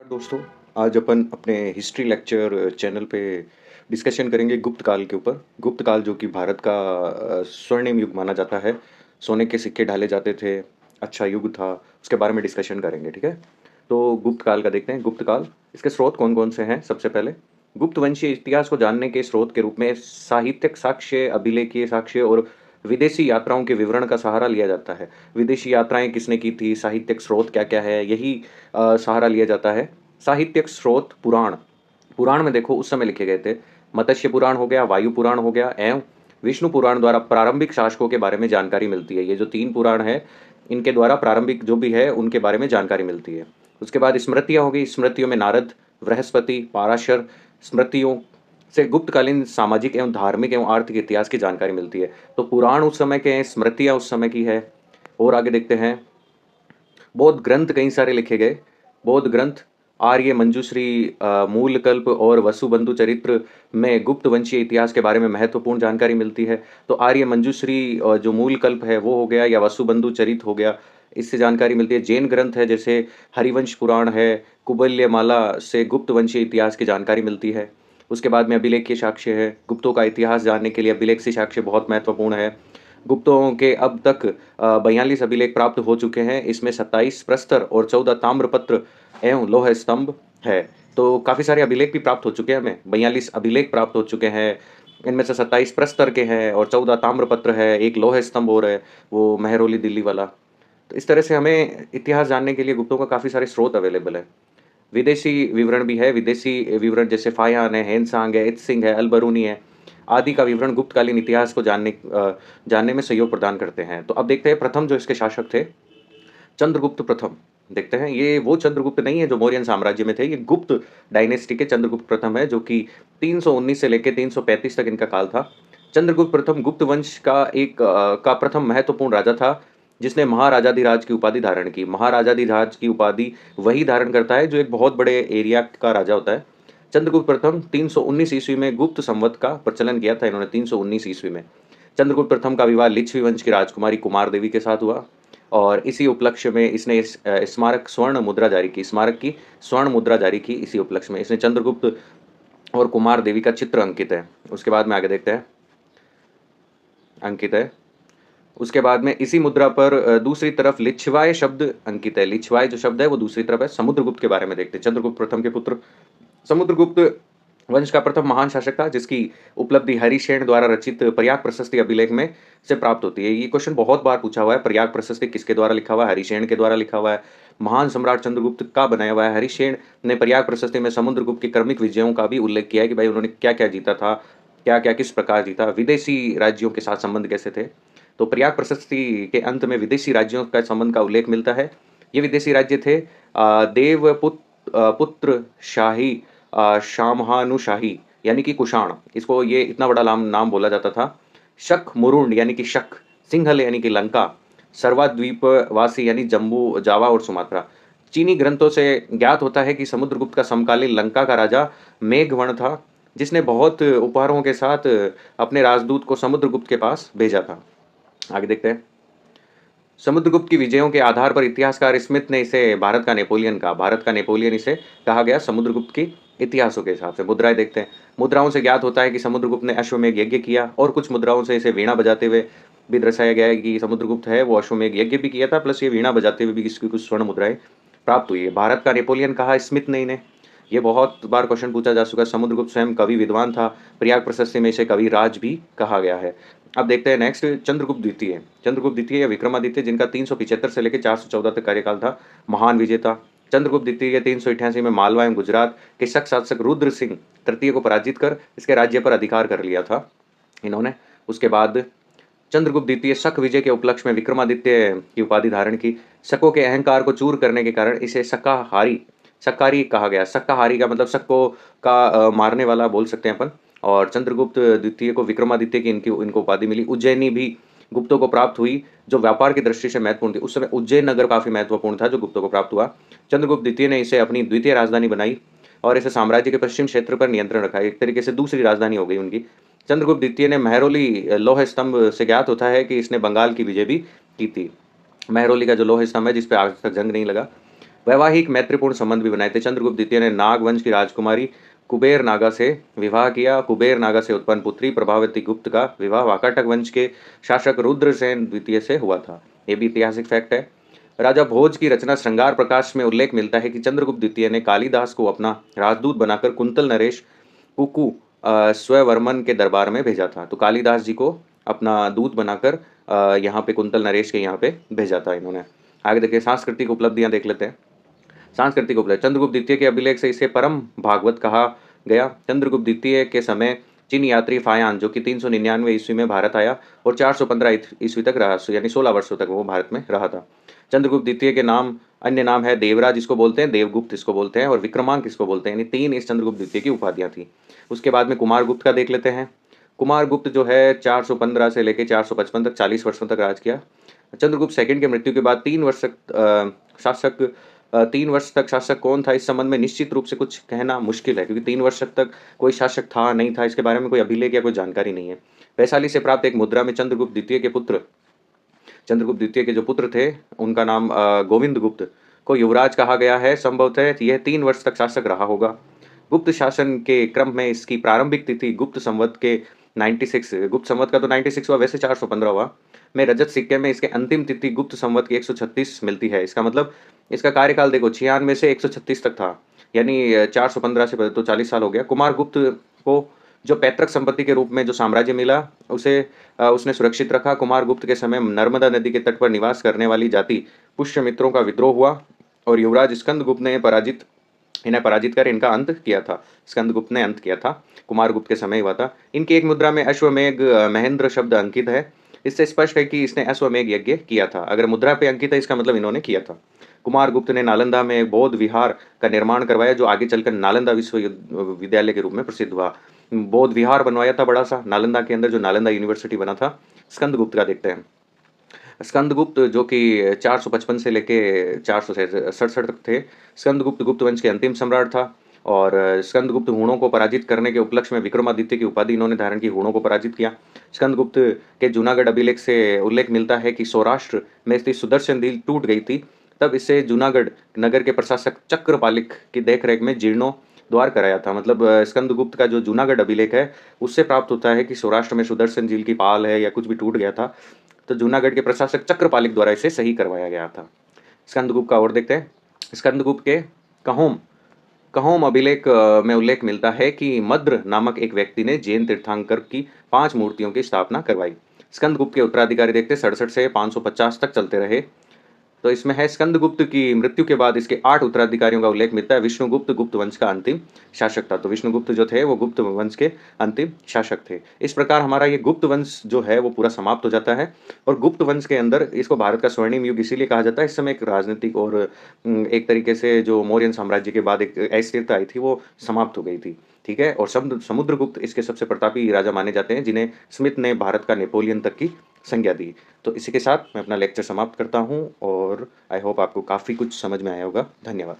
दोस्तों, आज अपन अपने हिस्ट्री लेक्चर चैनल पे डिस्कशन करेंगे गुप्त काल के ऊपर। गुप्त काल जो कि भारत का स्वर्णिम युग माना जाता है। सोने के सिक्के ढाले जाते थे, अच्छा युग था। उसके बारे में डिस्कशन करेंगे, ठीक है। तो गुप्त काल का देखते हैं। गुप्त काल, इसके स्रोत कौन कौन से हैं। सबसे पहले गुप्त वंशीय इतिहास को जानने के स्रोत के रूप में साहित्यिक साक्ष्य, अभिलेखीय साक्ष्य और विदेशी यात्राओं के विवरण का सहारा लिया जाता है। विदेशी यात्राएं किसने की थी, साहित्यिक स्रोत क्या क्या है, यही सहारा लिया जाता है। साहित्यिक स्रोत पुराण। पुराण में देखो उस समय लिखे गए थे। मत्स्य पुराण हो गया, वायु पुराण हो गया एवं विष्णु पुराण द्वारा प्रारंभिक शासकों के बारे में जानकारी मिलती है। ये जो तीन पुराण है, इनके द्वारा प्रारंभिक जो भी है उनके बारे में जानकारी मिलती है। उसके बाद स्मृतियाँ हो गई। स्मृतियों में नारद, बृहस्पति, पाराशर स्मृतियों से गुप्तकालीन सामाजिक एवं धार्मिक एवं आर्थिक इतिहास की जानकारी मिलती है। तो पुराण उस समय के हैं, स्मृतियाँ उस समय की है। और आगे देखते हैं, बौद्ध ग्रंथ कई सारे लिखे गए। बौद्ध ग्रंथ आर्य मंजूश्री, मूलकल्प और वसुबंधु चरित्र में गुप्त वंशीय इतिहास के बारे में महत्वपूर्ण जानकारी मिलती है। तो आर्य मंजूश्री जो मूलकल्प है वो हो गया, या वसुबंधु चरित हो गया, इससे जानकारी मिलती है। जैन ग्रंथ है जैसे हरिवंश पुराण है, कुबल्यमाला से गुप्त वंशीय इतिहास की जानकारी मिलती है। उसके बाद में अभिलेखीय साक्ष्य है। गुप्तों का इतिहास जानने के लिए अभिलेखीय साक्ष्य बहुत महत्वपूर्ण है। गुप्तों के अब तक 42 अभिलेख प्राप्त हो चुके हैं। इसमें 27 प्रस्तर और 14 ताम्रपत्र एवं लौह स्तंभ है। तो काफ़ी सारे अभिलेख भी प्राप्त हो चुके हैं, हमें 42 अभिलेख प्राप्त हो चुके हैं। इनमें से 27 प्रस्तर के हैं और 14 ताम्रपत्र है, एक लौह स्तंभ और है, वो मेहरौली दिल्ली वाला। तो इस तरह से हमें इतिहास जानने के लिए गुप्तों का काफ़ी सारे स्रोत अवेलेबल है। विदेशी विवरण भी है। विदेशी विवरण जैसे फायान है, हेनसांग है, इत्सिंग है, अलबरूनी है, आदि का विवरण गुप्तकालीन इतिहास को जानने में सहयोग प्रदान करते हैं। तो अब देखते हैं प्रथम जो इसके शासक थे, चंद्रगुप्त प्रथम। देखते हैं, ये वो चंद्रगुप्त नहीं है जो मौर्यन साम्राज्य में थे। ये गुप्त डायनेस्टी के चंद्रगुप्त प्रथम है, जो कि 319 से लेकर 335 तक इनका काल था। चंद्रगुप्त प्रथम गुप्त वंश का प्रथम महत्वपूर्ण राजा था, जिसने महाराजाधिराज की उपाधि धारण की। महाराजाधिराज की उपाधि वही धारण करता है जो एक बहुत बड़े एरिया का राजा होता है। चंद्रगुप्त प्रथम 319 ईस्वी में गुप्त संवत का प्रचलन किया था इन्होंने, 319 ईस्वी में। चंद्रगुप्त प्रथम का विवाह लिच्छवी वंश की राजकुमारी कुमार देवी के साथ हुआ, और इसी उपलक्ष्य में इसने स्मारक स्वर्ण मुद्रा जारी की। स्मारक की स्वर्ण मुद्रा जारी की इसी उपलक्ष्य में। इसने चंद्रगुप्त और कुमार देवी का चित्र अंकित है। उसके बाद में आगे देखते हैं, अंकित है। उसके बाद में इसी मुद्रा पर दूसरी तरफ लिच्छवाय शब्द अंकित है। लिच्छवाय जो शब्द है वो दूसरी तरफ है। समुद्रगुप्त के बारे में देखते हैं। चंद्रगुप्त प्रथम के पुत्र समुद्रगुप्त वंश का प्रथम महान शासक था, जिसकी उपलब्धि हरिशेन द्वारा रचित प्रयाग प्रशस्ति अभिलेख में से प्राप्त होती है। ये क्वेश्चन बहुत बार पूछा हुआ है। प्रयाग प्रशस्ति किसके द्वारा लिखा हुआ है? हरिशेन के द्वारा लिखा हुआ है। महान सम्राट चंद्रगुप्त का बनाया हुआ है। हरिशेन ने प्रयाग प्रशस्ति में समुद्रगुप्त के क्रमिक विजयों का भी उल्लेख किया है कि भाई उन्होंने क्या क्या जीता था, क्या क्या किस प्रकार जीता, विदेशी राज्यों के साथ संबंध कैसे थे। तो प्रयाग प्रशस्ति के अंत में विदेशी राज्यों का संबंध का उल्लेख मिलता है। ये विदेशी राज्य थे पुत्र शाही, शामहानुशाही यानी कि कुषाण, इसको ये इतना बड़ा नाम नाम बोला जाता था। शक मुरुंड यानी कि शक, सिंहल यानी कि लंका, सर्वाद्वीपवासी यानी जम्बू, जावा और सुमात्रा। चीनी ग्रंथों से ज्ञात होता है कि समुद्रगुप्त का समकालीन लंका का राजा मेघवर्ण था, जिसने बहुत उपहारों के साथ अपने राजदूत को समुद्रगुप्त के पास भेजा था। आगे देखते हैं, समुद्रगुप्त की विजयों के आधार पर इतिहासकार स्मिथ ने इसे भारत का नेपोलियन कहा। भारत का नेपोलियन इसे कहा गया समुद्रगुप्त की इतिहासों के हिसाब से। मुद्राएं देखते हैं। मुद्राओं से ज्ञात होता है कि समुद्रगुप्त ने अश्वमेघ यज्ञ किया, और कुछ मुद्राओं से इसे वीणा बजाते हुए भी दर्शाया गया है कि समुद्रगुप्त है वो अश्वमेघ यज्ञ भी किया था, प्लस ये वीणा बजाते हुए भी इसकी कुछ स्वर्ण मुद्राएं प्राप्त हुई है। भारत का नेपोलियन कहा स्मिथ ने इन्हें। ये बहुत बार क्वेश्चन पूछा जा चुका है। समुद्रगुप्त स्वयं कवि विद्वान था। प्रयाग प्रशस्ति में इसे कवि राज भी कहा गया है। अब देखते हैं नेक्स्ट, चंद्रगुप्त द्वितीय। चंद्रगुप्त द्वितीय या विक्रमादित्य, जिनका 375 से लेकर 414 तक कार्यकाल था, महान विजेता। चंद्रगुप्त द्वितीय के 388 में मालवा एवं गुजरात के शक शासक रुद्र सिंह तृतीय को पराजित कर इसके राज्य पर अधिकार कर लिया था इन्होंने। उसके बाद चंद्रगुप्त द्वितीय शक विजय के उपलक्ष्य में विक्रमादित्य की उपाधि धारण की। शकों के अहंकार को चूर करने के कारण इसे शक्कारी कहा गया। शक्काहारी का मतलब शक्कों का मारने वाला बोल सकते हैं अपन। और चंद्रगुप्त द्वितीय को विक्रमादित्य की इनको उपाधि मिली। उज्जैनी भी गुप्तों को प्राप्त हुई, जो व्यापार की दृष्टि से महत्वपूर्ण थी। उस समय उज्जैन नगर काफी महत्वपूर्ण था जो गुप्तों को प्राप्त हुआ। चंद्रगुप्त द्वितीय ने इसे अपनी द्वितीय राजधानी बनाई और इसे साम्राज्य के पश्चिम क्षेत्र पर नियंत्रण रखा। एक तरीके से दूसरी राजधानी हो गई उनकी। चंद्रगुप्त द्वितीय ने मेहरौली लौह स्तंभ से ज्ञात होता है कि इसने बंगाल की विजय भी की थी। मेहरौली का जो लौह स्तंभ है, जिसपे आज तक जंग नहीं लगा। वैवाहिक मैत्रीपूर्ण संबंध भी बनाए थे। चंद्रगुप्त द्वितीय ने नाग वंश की राजकुमारी कुबेर नागा से विवाह किया। कुबेर नागा से उत्पन्न पुत्री प्रभावती गुप्त का विवाह वाकाटक वंश के शासक रुद्रसेन द्वितीय से हुआ था। ये भी ऐतिहासिक फैक्ट है। राजा भोज की रचना श्रृंगार प्रकाश में उल्लेख मिलता है कि चंद्रगुप्त द्वितीय ने कालिदास को अपना राजदूत बनाकर कुंतल नरेश कुकू स्वयंवर्मन के दरबार में भेजा था। तो कालिदास जी को अपना दूत बनाकर यहाँ पे कुंतल नरेश के यहाँ पे भेजा था इन्होंने। आगे देखिए सांस्कृतिक उपलब्धियां देख लेते हैं। सांस्कृतिक उपलब्धि चंद्रगुप्त द्वितीय के अभिलेख से इसे परम भागवत कहा गया। चंद्रगुप्त द्वितीय के समय चीन यात्री फायान जो कि 399 ईस्वी में भारत आया और 415 ईस्वी तक रहा, यानी 16 वर्षों तक वो भारत में रहा था। चंद्रगुप्त द्वितीय के नाम अन्य नाम है देवराज इसको बोलते हैं, देवगुप्त इसको बोलते हैं और विक्रमांक इसको बोलते हैं, यानी 3 इस चंद्रगुप्त द्वितीय की उपाधियां थी। उसके बाद में कुमारगुप्त का देख लेते हैं। कुमारगुप्त जो है 415 से लेकर 455 तक 40 वर्षों तक राज किया। चंद्रगुप्त सेकंड की मृत्यु के बाद 3 वर्ष तक शासक कौन था इस संबंध में निश्चित रूप से कुछ कहना मुश्किल है, क्योंकि 3 वर्ष तक कोई शासक था नहीं था, इसके बारे में कोई अभिलेख या कोई जानकारी नहीं है। वैशाली से प्राप्त एक मुद्रा में चंद्रगुप्त द्वितीय के जो पुत्र थे उनका नाम गोविंद गुप्त को युवराज कहा गया है। संभवतः यह 3 वर्ष तक शासक रहा होगा। गुप्त शासन के क्रम में इसकी प्रारंभिक तिथि गुप्त संवत के 96, गुप्त संवत का तो 96 हुआ, वैसे 415 हुआ में रजत सिक्के में इसके अंतिम तिथि गुप्त संवत की 136 मिलती है। इसका मतलब इसका कार्यकाल देखो 96 से 136 तक था, यानी 415 से तो 40 साल हो गया। कुमार गुप्त को जो पैतृक संपत्ति के रूप में जो साम्राज्य मिला उसे उसने सुरक्षित रखा। कुमार गुप्त के समय नर्मदा नदी के तट पर निवास करने वाली जाति पुष्यमित्रों का विद्रोह हुआ और युवराज स्कंदगुप्त ने इन्हें पराजित कर इनका अंत किया था। स्कंदगुप्त ने अंत किया था, कुमार गुप्त के समय हुआ था। इनकी एक मुद्रा में अश्वमेघ महेंद्र शब्द अंकित है। इससे स्पष्ट है कि इसने अश्वमेघ यज्ञ किया था। अगर मुद्रा पे अंकित है इसका मतलब इन्होंने किया था। कुमार गुप्त ने नालंदा में बौद्ध विहार का निर्माण करवाया, जो आगे चलकर नालंदा विश्वविद्यालय के रूप में प्रसिद्ध हुआ। बौद्ध विहार बनवाया था बड़ा सा नालंदा के अंदर, जो नालंदा यूनिवर्सिटी बना था। स्कंदगुप्त का देखते हैं। स्कंदगुप्त जो कि 455 से लेके 467 तक थे। स्कंदगुप्त गुप्त वंश के अंतिम सम्राट था और स्कंदगुप्त हूणों को पराजित करने के उपलक्ष्य में विक्रमादित्य की उपाधि इन्होंने धारण की, हूणों को पराजित किया। स्कंदगुप्त के जूनागढ़ अभिलेख से उल्लेख मिलता है कि सौराष्ट्र में स्थित सुदर्शन झील टूट गई थी, तब इसे जूनागढ़ नगर के प्रशासक चक्रपालिक की देखरेख में जीर्णोद्धार कराया था। मतलब स्कंदगुप्त का जो जूनागढ़ अभिलेख है उससे प्राप्त होता है कि सौराष्ट्र में सुदर्शन झील की पाल है या कुछ भी टूट गया था, तो जूनागढ़ के प्रशासक चक्रपालिक द्वारा इसे सही करवाया गया था। स्कंदगुप्त का और देखते हैं। स्कंदगुप्त के कहोम कहोम अभिलेख में उल्लेख मिलता है कि मद्र नामक एक व्यक्ति ने जैन तीर्थंकर की 5 मूर्तियों की स्थापना करवाई। स्कंदगुप्त के उत्तराधिकारी देखते 67 से 550 तक चलते रहे। तो इसमें है स्कंदगुप्त की मृत्यु के बाद इसके 8 उत्तराधिकारियों का उल्लेख मिलता है। विष्णुगुप्त गुप्त वंश का अंतिम शासक था। तो विष्णुगुप्त जो थे वो गुप्त वंश के अंतिम शासक थे। इस प्रकार हमारा ये गुप्त वंश जो है वो पूरा समाप्त हो जाता है और गुप्त वंश के अंदर इसको भारत का स्वर्णिम युग इसीलिए कहा जाता है। इस समय एक राजनीतिक और एक तरीके से जो मौर्यन साम्राज्य के बाद एक अस्थिरता आई थी वो समाप्त हो गई थी। ठीक है, और समुद्रगुप्त इसके सबसे प्रतापी राजा माने जाते हैं, जिन्हें स्मिथ ने भारत का नेपोलियन तक की संज्ञा दी। तो इसी के साथ मैं अपना लेक्चर समाप्त करता हूँ और आई होप आपको काफ़ी कुछ समझ में आया होगा। धन्यवाद।